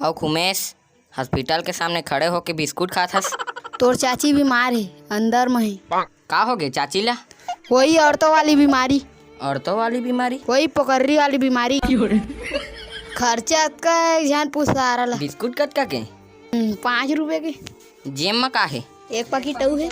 और खुमेश हॉस्पिटल के सामने खड़े होके बिस्कुट खात हस। तोर चाची बीमार है, अंदर में है। का हो गए चाची ला? वही औरतों वाली बीमारी, औरतों वाली बीमारी? वही पकड़ी वाली बीमारी। खर्चा का जान पूछा रहा। बिस्कुट कत का के? 5 रुपए के। जेम में का है? एक पैकेट है।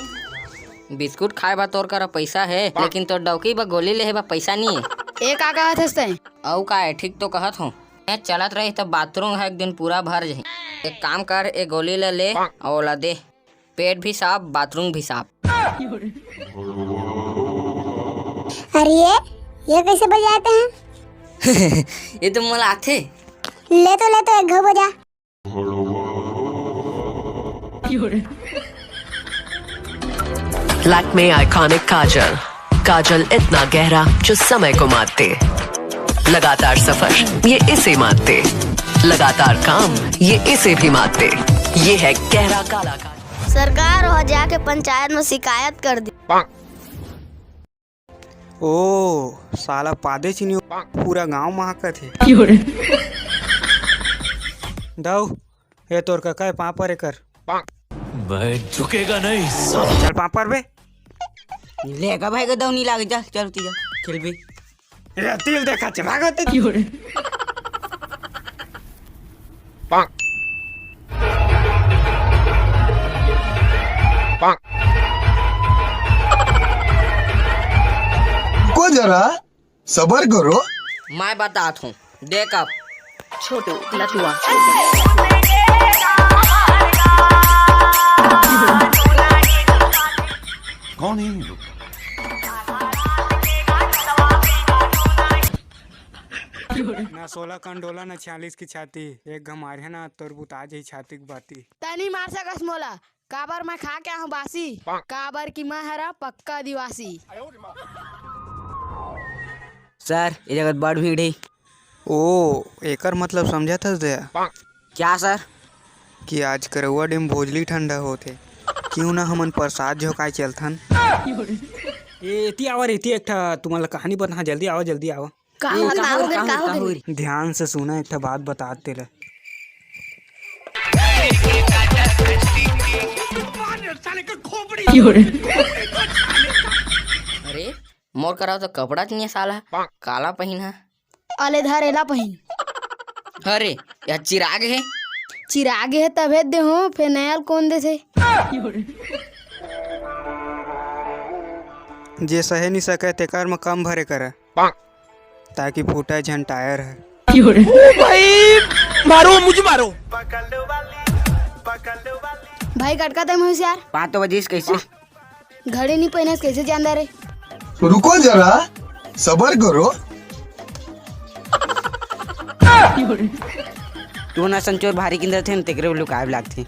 बिस्कुट खाए बा तोर करा पैसा है, लेकिन तोर डौकी बा गोली ले बा पैसा नहीं है। एक आ कहत हस तैं? औ का है? ठीक तो कहत हूँ। मैं चलत रही तो बाथरूम है एक दिन पूरा भर जाही। एक काम कर, एक गोली ले और ओला दे। पेट भी साफ, बाथरूम भी साफ। अरे ये कैसे बजाते हैं? ये तो मला आथे। ले तो एक घो बजा। लैक्मे आइकॉनिक काजल, काजल इतना गहरा जो समय को मारते। लगातार सफर ये इसे मारते, लगातार काम ये इसे भी मारते। ये है गहरा काला काजल। सरकार हो जाके पंचायत में शिकायत कर दी। ओ साला पादे चीनी पूरा गांव महकत है। दाऊ ये तोर का काय पापर कर झुकेगा नहीं। चल पापर बे लेगा भाई दऊ नहीं लागे। जा चल तीजा खेल भी। तिल देखा चे भागत को जरा सबर करो। मैं बताता हूँ, देख अब छोटू लटुआ। कौन है लोग? ना 16 कंडोला ना 46 की छाती। एक घमार है ना तरबूत आज ही छाती की बाती। तनी मार सकस मोला, काबर मैं खा के हूँ बासी, काबर की मैं हरा पक्का आदिवासी। सर ये जगत बड़ भीड़ है। ओ एकर मतलब समझा था दया क्या सर? कि आज करवा डेम भोजली ठंडा होते, क्यों ना हमन प्रसाद झोंकाए चलथन। एती आवर एती एक ठा तुम्हारा कहानी बता। जल्दी आओ जल्दी आओ। ध्यान से सुना, एक ठा बात बताते रहे। अरे मोर कराओ तो कपड़ा चाहिए साला, काला पहना। अले धरेला पहिन। अरे यह चिराग है। चिराग है तबे दे हो, फिर नयल कौन दे से? जे सहे नहीं सके तेकर में कम भरे करे, ताकि फूटा झन टायर है। मारो मुझे मारो। भाई कटका दे होशियार। 5 बजे कैसे? घड़ी नहीं पहनस कैसे जानदा रे? रुको जरा सबर करो। तू ना संचोर भारी किंदर थे तेकरे लुकाए लागथे।